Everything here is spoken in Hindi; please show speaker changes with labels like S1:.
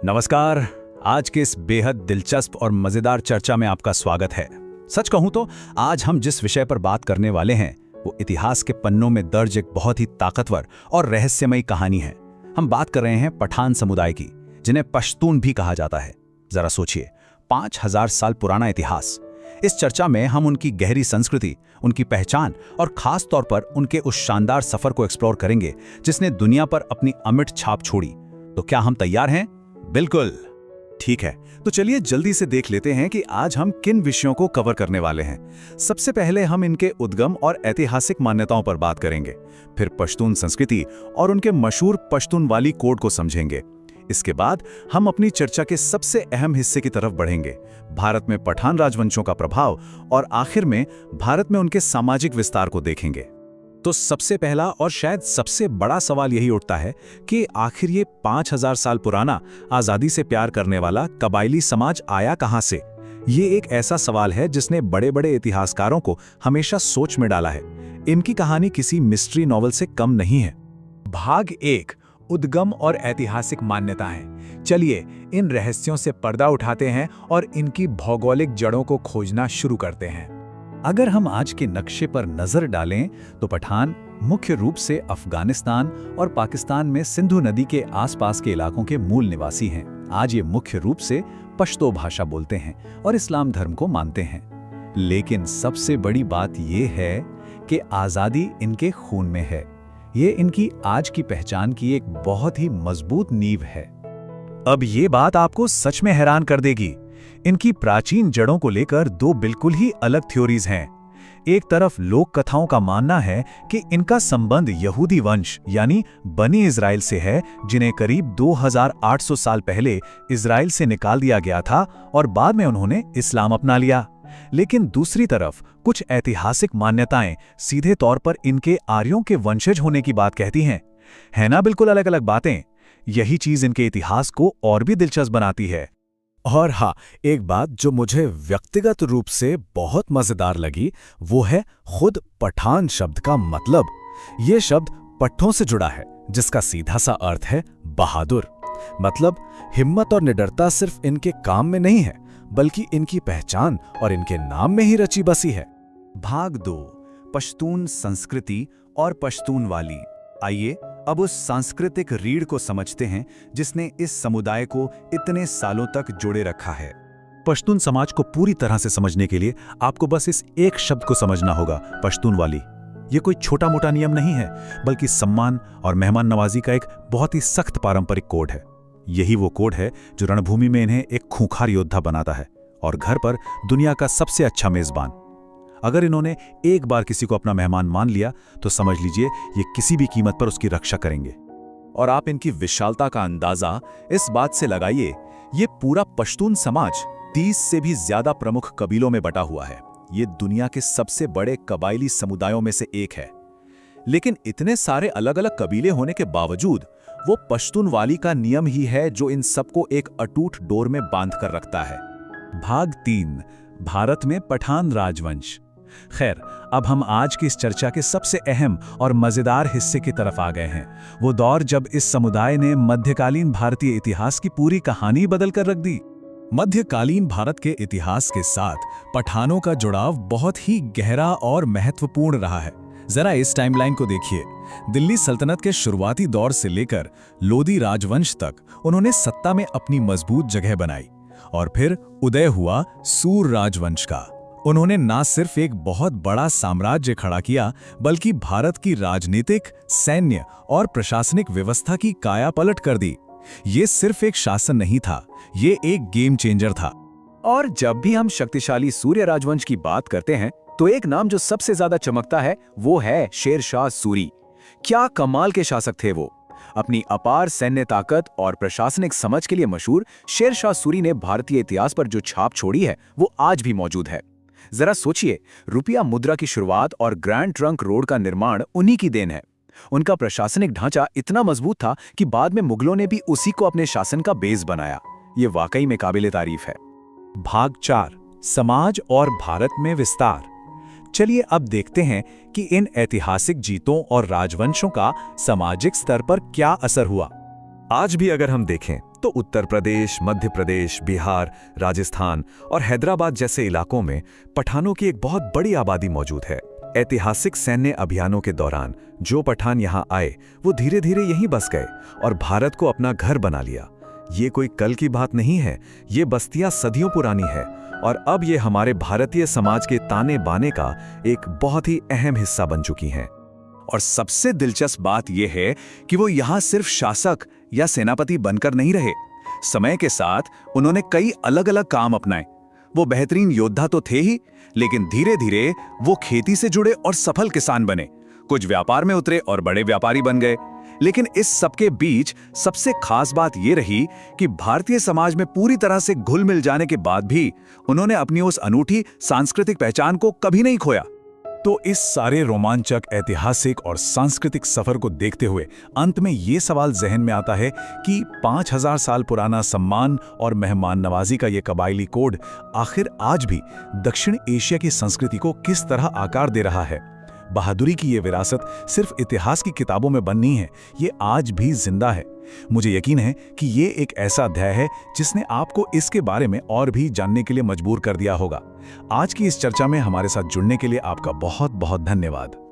S1: नमस्कार। आज के इस बेहद दिलचस्प और मजेदार चर्चा में आपका स्वागत है। सच कहूं तो आज हम जिस विषय पर बात करने वाले हैं वो इतिहास के पन्नों में दर्ज एक बहुत ही ताकतवर और रहस्यमयी कहानी है। हम बात कर रहे हैं पठान समुदाय की, जिन्हें पश्तून भी कहा जाता है। जरा सोचिए, 5000 साल पुराना इतिहास। इस चर्चा में हम उनकी गहरी संस्कृति, उनकी पहचान और खास तौर पर उनके उस शानदार सफर को एक्सप्लोर करेंगे जिसने दुनिया पर अपनी अमिट छाप छोड़ी। तो क्या हम तैयार हैं? बिल्कुल ठीक है, तो चलिए जल्दी से देख लेते हैं कि आज हम किन विषयों को कवर करने वाले हैं। सबसे पहले हम इनके उद्गम और ऐतिहासिक मान्यताओं पर बात करेंगे, फिर पश्तून संस्कृति और उनके मशहूर पश्तूनवाली कोड को समझेंगे। इसके बाद हम अपनी चर्चा के सबसे अहम हिस्से की तरफ बढ़ेंगे, भारत में पठान राजवंशों का प्रभाव, और आखिर में भारत में उनके सामाजिक विस्तार को देखेंगे। तो सबसे पहला और शायद सबसे बड़ा सवाल यही उठता है कि आखिर ये 5000 साल पुराना आज़ादी से प्यार करने वाला कबायली समाज आया कहाँ से? ये एक ऐसा सवाल है जिसने बड़े बड़े इतिहासकारों को हमेशा सोच में डाला है। इनकी कहानी किसी मिस्ट्री नॉवल से कम नहीं है। भाग 1, उद्गम और ऐतिहासिक मान्यताएं। चलिए इन रहस्यों से पर्दा उठाते हैं और इनकी भौगोलिक जड़ों को खोजना शुरू करते हैं। अगर हम आज के नक्शे पर नजर डालें तो पठान मुख्य रूप से अफगानिस्तान और पाकिस्तान में सिंधु नदी के आसपास के इलाकों के मूल निवासी हैं। आज ये मुख्य रूप से पश्तो भाषा बोलते हैं और इस्लाम धर्म को मानते हैं। लेकिन सबसे बड़ी बात ये है कि आज़ादी इनके खून में है। ये इनकी आज की पहचान की एक बहुत ही मजबूत नींव है। अब ये बात आपको सच में हैरान कर देगी। इनकी प्राचीन जड़ों को लेकर दो बिल्कुल ही अलग थ्योरीज हैं। एक तरफ लोक कथाओं का मानना है कि इनका संबंध यहूदी वंश यानी बनी इज़राइल से है, जिन्हें करीब 2800 साल पहले इज़राइल से निकाल दिया गया था और बाद में उन्होंने इस्लाम अपना लिया। लेकिन दूसरी तरफ कुछ ऐतिहासिक मान्यताएं सीधे तौर पर इनके आर्यों के वंशज होने की बात कहती हैं। है ना, बिल्कुल अलग अलग बातें। यही चीज इनके इतिहास को और भी दिलचस्प बनाती है। और हाँ, एक बात जो मुझे व्यक्तिगत रूप से बहुत मजेदार लगी वो है खुद पठान शब्द का मतलब। ये शब्द पट्ठों से जुड़ा है, जिसका सीधा सा अर्थ है बहादुर। मतलब हिम्मत और निडरता सिर्फ इनके काम में नहीं है, बल्कि इनकी पहचान और इनके नाम में ही रची बसी है। भाग 2, पश्तून संस्कृति और पश्तूनवाली। आइए अब उस सांस्कृतिक रीढ़ को समझते हैं जिसने इस समुदाय को इतने सालों तक जोड़े रखा है। पश्तून समाज को पूरी तरह से समझने के लिए आपको बस इस एक शब्द को समझना होगा, पश्तूनवाली। ये कोई छोटा मोटा नियम नहीं है, बल्कि सम्मान और मेहमान नवाजी का एक बहुत ही सख्त पारंपरिक कोड है। यही वो कोड है जो रणभूमि में इन्हें एक खूंखार योद्धा बनाता है और घर पर दुनिया का सबसे अच्छा मेजबान। अगर इन्होंने एक बार किसी को अपना मेहमान मान लिया तो समझ लीजिए ये किसी भी कीमत पर उसकी रक्षा करेंगे। और आप इनकी विशालता का अंदाजा इस बात से लगाइए, ये पूरा पश्तून समाज 30 से भी ज्यादा प्रमुख कबीलों में बटा हुआ है। ये दुनिया के सबसे बड़े कबायली समुदायों में से एक है। लेकिन इतने सारे अलग अलग कबीले होने के बावजूद वो पश्तूनवाली का नियम ही है जो इन सबको एक अटूट डोर में बांध कर रखता है। भाग 3, भारत में पठान राजवंश। खैर, अब हम आज की इस चर्चा के सबसे अहम और मजेदार हिस्से की तरफ आ गए हैं। वो दौर जब इस समुदाय ने मध्यकालीन भारतीय इतिहास की पूरी कहानी बदल कर रख दी। मध्यकालीन भारत के इतिहास के साथ पठानों का जुड़ाव बहुत ही गहरा और महत्वपूर्ण रहा है। जरा इस टाइमलाइन को देखिए। दिल्ली सल्तनत के शुरुआती दौर से लेकर लोदी राजवंश तक उन्होंने सत्ता में अपनी मजबूत जगह बनाई, और फिर उदय हुआ सूर राजवंश का। उन्होंने न सिर्फ एक बहुत बड़ा साम्राज्य खड़ा किया, बल्कि भारत की राजनीतिक, सैन्य और प्रशासनिक व्यवस्था की काया पलट कर दी। ये सिर्फ एक शासन नहीं था, ये एक गेम चेंजर था। और जब भी हम शक्तिशाली सूर्य राजवंश की बात करते हैं तो एक नाम जो सबसे ज्यादा चमकता है वो है शेर शाह सूरी। क्या कमाल के शासक थे वो। अपनी अपार सैन्य ताकत और प्रशासनिक समझ के लिए मशहूर शेर शाह सूरी ने भारतीय इतिहास पर जो छाप छोड़ी है वो आज भी मौजूद है। जरा सोचिए, रुपया मुद्रा की शुरुआत और ग्रैंड ट्रंक रोड का निर्माण उन्हीं की देन है। उनका प्रशासनिक ढांचा इतना मजबूत था कि बाद में मुगलों ने भी उसी को अपने शासन का बेस बनाया। ये वाकई में काबिले तारीफ है। भाग 4, समाज और भारत में विस्तार। चलिए अब देखते हैं कि इन ऐतिहासिक जीतों और राजवंशों का सामाजिक स्तर पर क्या असर हुआ।
S2: आज भी अगर हम देखें तो उत्तर प्रदेश, मध्य प्रदेश, बिहार, राजस्थान और हैदराबाद जैसे इलाकों में पठानों की एक बहुत बड़ी आबादी मौजूद है। ऐतिहासिक सैन्य अभियानों के दौरान जो पठान यहाँ आए वो धीरे धीरे यहीं बस गए और भारत को अपना घर बना लिया। ये कोई कल की बात नहीं है, ये बस्तियां सदियों पुरानी है और अब ये हमारे भारतीय समाज के ताने बाने का एक बहुत ही अहम हिस्सा बन चुकी हैं।
S1: और सबसे दिलचस्प बात यह है कि वो यहाँ सिर्फ शासक या सेनापति बनकर नहीं रहे। समय के साथ उन्होंने कई अलग अलग काम अपनाए। वो बेहतरीन योद्धा तो थे ही, लेकिन धीरे धीरे वो खेती से जुड़े और सफल किसान बने। कुछ व्यापार में उतरे और बड़े व्यापारी बन गए। लेकिन इस सबके बीच सबसे खास बात यह रही कि भारतीय समाज में पूरी तरह से घुल मिल जाने के बाद भी उन्होंने अपनी उस अनूठी सांस्कृतिक पहचान को कभी नहीं खोया। तो इस सारे रोमांचक ऐतिहासिक और सांस्कृतिक सफर को देखते हुए अंत में ये सवाल जहन में आता है कि 5000 साल पुराना सम्मान और मेहमान नवाजी का ये कबायली कोड आखिर आज भी दक्षिण एशिया की संस्कृति को किस तरह आकार दे रहा है। बहादुरी की ये विरासत सिर्फ इतिहास की किताबों में बंद नहीं है, ये आज भी जिंदा है। मुझे यकीन है कि ये एक ऐसा अध्याय है जिसने आपको इसके बारे में और भी जानने के लिए मजबूर कर दिया होगा। आज की इस चर्चा में हमारे साथ जुड़ने के लिए आपका बहुत बहुत धन्यवाद।